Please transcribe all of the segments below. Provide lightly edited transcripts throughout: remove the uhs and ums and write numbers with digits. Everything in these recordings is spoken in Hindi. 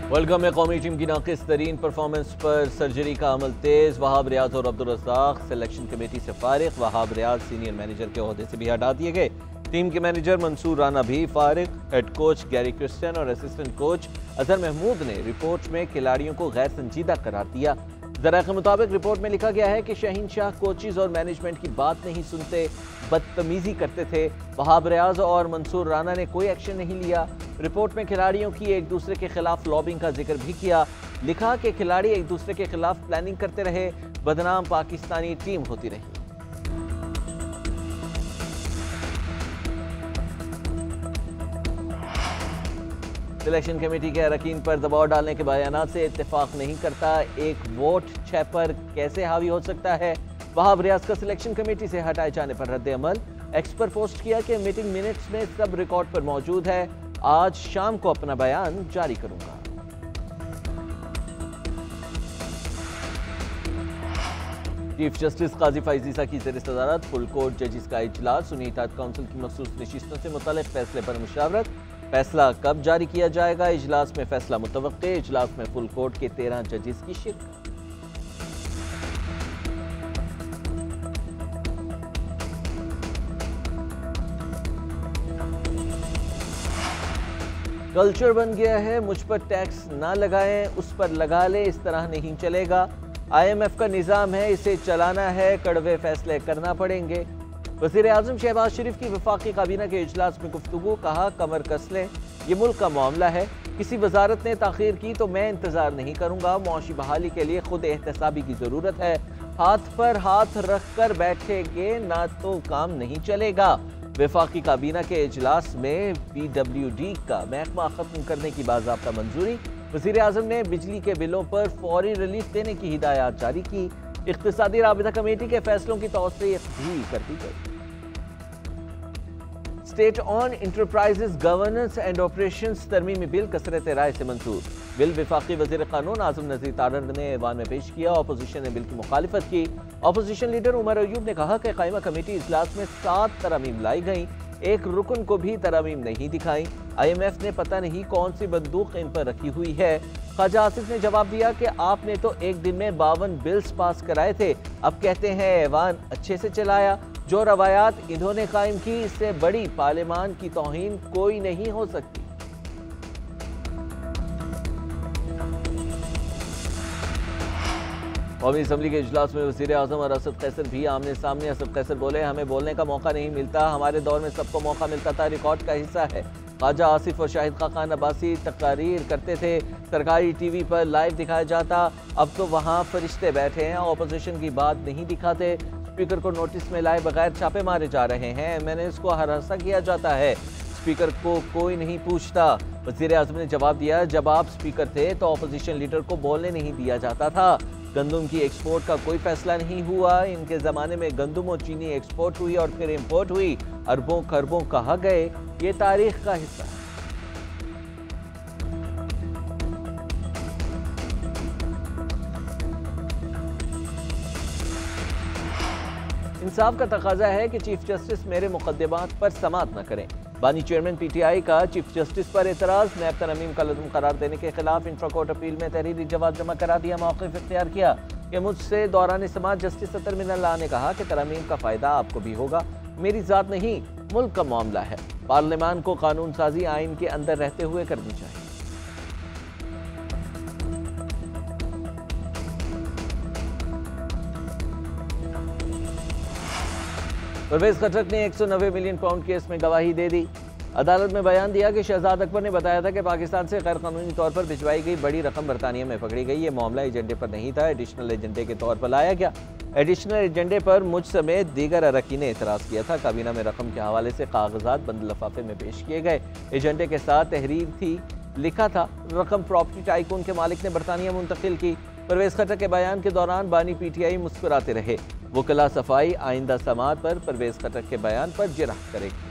वर्ल्ड कप में कौमी टीम की नाकिस तरीन परफॉर्मेंस पर सर्जरी का अमल तेज। वहाब रियाज और अब्दुल रज़ाक सिलेक्शन कमेटी से फारिग। वहाब रियाज सीनियर मैनेजर के ओहदे से भी हटा दिए गए। टीम के मैनेजर मंसूर राना भी फारिग। हेड कोच गैरी क्रिस्टियन और असिस्टेंट कोच अजहर महमूद ने रिपोर्ट में खिलाड़ियों को गैर संजीदा करार दिया। जरा के मुताबिक रिपोर्ट में लिखा गया है कि शहीन शाह कोचेज और मैनेजमेंट की बात नहीं सुनते, बदतमीजी करते थे। वहाब रियाज और मंसूर राना ने कोई एक्शन नहीं लिया। रिपोर्ट में खिलाड़ियों की एक दूसरे के खिलाफ लॉबिंग का जिक्र भी किया। लिखा कि खिलाड़ी एक दूसरे के खिलाफ प्लानिंग करते रहे, बदनाम पाकिस्तानी टीम होती रही। सिलेक्शन कमेटी के अरकान पर दबाव डालने के बयानात से इत्तेफाक नहीं करता। एक वोट 6 पर कैसे हावी हो सकता है। वहाब रियाज का सिलेक्शन कमेटी से हटाए जाने पर रद्द अमल। एक्स पर पोस्ट किया कि मीटिंग मिनट्स में सब रिकॉर्ड पर मौजूद है। आज शाम को अपना बयान जारी करूंगा। चीफ जस्टिस काजी फैज़ ईसा की ज़ेर सदारत फुल कोर्ट जजिस का इजलास। सुन्नी इत्तेहाद काउंसिल की मखसूस नशिस्तों से मुताल्लिक़ फैसले पर मुशावरत। फैसला कब जारी किया जाएगा। इजलास में फैसला मुतवक्के। इजलास में फुल कोर्ट के 13 जजिस की शिरकत। कल्चर बन गया है मुझ पर टैक्स ना लगाएं, उस पर लगा ले, इस तरह नहीं चलेगा। IMF का निज़ाम है, इसे चलाना है, कड़वे फैसले करना पड़ेंगे। वज़ीर आज़म शहबाज शरीफ की वफाकी काबीना के इजलास में गुफ्तगू। कहा कमर कस लें, ये मुल्क का मामला है। किसी वजारत ने ताख़ीर की तो मैं इंतज़ार नहीं करूँगा। मुआशी बहाली के लिए खुद एहतसाबी की ज़रूरत है। हाथ पर हाथ रख कर बैठेंगे ना तो काम नहीं चलेगा। वफाकी काबीना के इजलास में PWD का महकमा ख़त्म करने की बाज़ाब्ता मंजूरी। वज़ीर आज़म ने बिजली के बिलों पर फौरी रिलीफ देने की हिदायत जारी की। इक़्तिसादी राबिता कमेटी के फैसलों की तौसीक़ भी कर दी गई। State owned enterprises governance and operations तरमीमी बिल कसरत राय से मंजूर। बिल वफाकी वज़ीर क़ानून आज़म नज़ीर तारड़ ने ऐवान में पेश किया। अपोजिशन ने बिल की मुखालिफत की। अपोजिशन लीडर उमर अयूब ने कहा कि कायमा कमेटी इजलास में 7 तरमीम लाई गई, एक रुकन को भी तरमीम नहीं दिखाई। IMF ने पता नहीं कौन सी बंदूक इन पर रखी हुई है। ख्वाजा आसिफ ने जवाब दिया कि आपने तो एक दिन में 52 बिल्स पास कराए थे, अब कहते हैं ऐवान अच्छे से चलाया। जो रवायात इन्होंने कायम की, इससे बड़ी पार्लिमान की तौहीन कोई नहीं हो सकती। कौमी असम्बली के इजलास में वज़ीर आज़म और असद कैसर भी आमने सामने। असद कैसर बोले, हमें बोलने का मौका नहीं मिलता, हमारे दौर में सबको मौका मिलता था, रिकॉर्ड का हिस्सा है। ख्वाजा आसिफ और शाहिद खान अब्बासी तकारीर करते थे, सरकारी TV पर लाइव दिखाया जाता। अब तो वहाँ फरिश्ते बैठे हैं, अपोजिशन की बात नहीं दिखाते। स्पीकर को नोटिस में लाए बगैर छापे मारे जा रहे हैं। MNAs को हरासा किया जाता है, स्पीकर को कोई नहीं पूछता। वज़ीर आज़म ने जवाब दिया, जब आप स्पीकर थे तो अपोजिशन लीडर को बोलने नहीं दिया जाता था। गंदम की एक्सपोर्ट का कोई फैसला नहीं हुआ। इनके ज़माने में गंदम और चीनी एक्सपोर्ट हुई और फिर इंपोर्ट हुई, अरबों खरबों कहाँ गए, ये तारीख का हिस्सा है। इंसाफ का तकाजा है कि चीफ जस्टिस मेरे मुकदमात पर समाअत न करें। बानी चेयरमैन PTI का चीफ जस्टिस पर एतराज़। नैब तरमीम का लज़्म करार देने के खिलाफ इंट्रा कोर्ट अपील में तहरीरी जवाब जमा करा दिया। मौक़िफ़ इख्तियार किया कि मुझसे दौरान समाअत जस्टिस अतर मिनल्लाह ने कहा कि तरमीम का फ़ायदा आपको भी होगा, मेरी ज़ात नहीं, मुल्क का मामला है। पार्लियामान को कानून साजी आइन के अंदर रहते हुए करनी चाहिए। परवेज खटक ने 190 मिलियन पाउंड केस में गवाही दे दी। अदालत में बयान दिया कि शहजाद अकबर ने बताया था कि पाकिस्तान से गैर कानूनी तौर पर भिजवाई गई बड़ी रकम बरतानिया में पकड़ी गई। ये मामला एजेंडे पर नहीं था, एडिशनल एजेंडे के तौर पर लाया गया। एडिशनल एजेंडे पर मुझ समेत दीगर अरकान ने एतराज़ किया था। काबीना में रकम के हवाले से कागजात बंद लफाफे में पेश किए गए। एजेंडे के साथ तहरीर थी, लिखा था रकम प्रॉपर्टी टाइकून के मालिक ने बरतानिया मुंतकिल की। परवेज खटक के बयान के दौरान बानी PTI मुस्कुराते रहे। वकला सफाई आइंदा समाअत पर परवेज खटक के बयान पर जिरह करेगी।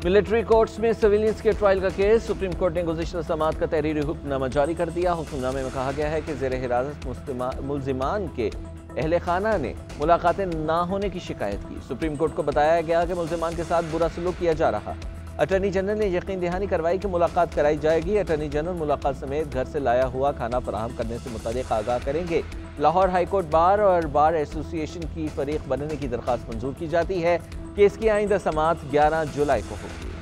मिलिट्री कोर्ट्स में सिविलियंस के ट्रायल का केस। सुप्रीम कोर्ट ने गुज़िश्ता समाअत का तहरीरी हुक्मनामा जारी कर दिया। हुक्मनामे में कहा गया है कि ज़ेर हिरासत मुल्ज़िमान के अहले खाना ने मुलाकातें ना होने की शिकायत की। सुप्रीम कोर्ट को बताया गया कि मुल्जिमान के साथ बुरा सलूक किया जा रहा। अटॉर्नी जनरल ने यकीन दहानी करवाई कि मुलाकात कराई जाएगी। अटॉर्नी जनरल मुलाकात समेत घर से लाया हुआ खाना फराहम करने से मुतालिक आगाह करेंगे। लाहौर हाईकोर्ट बार और बार एसोसिएशन की फरीक बनने की दरख्वास्त मंजूर की जाती है। केस की आइंदा समाअत 11 जुलाई को होगी।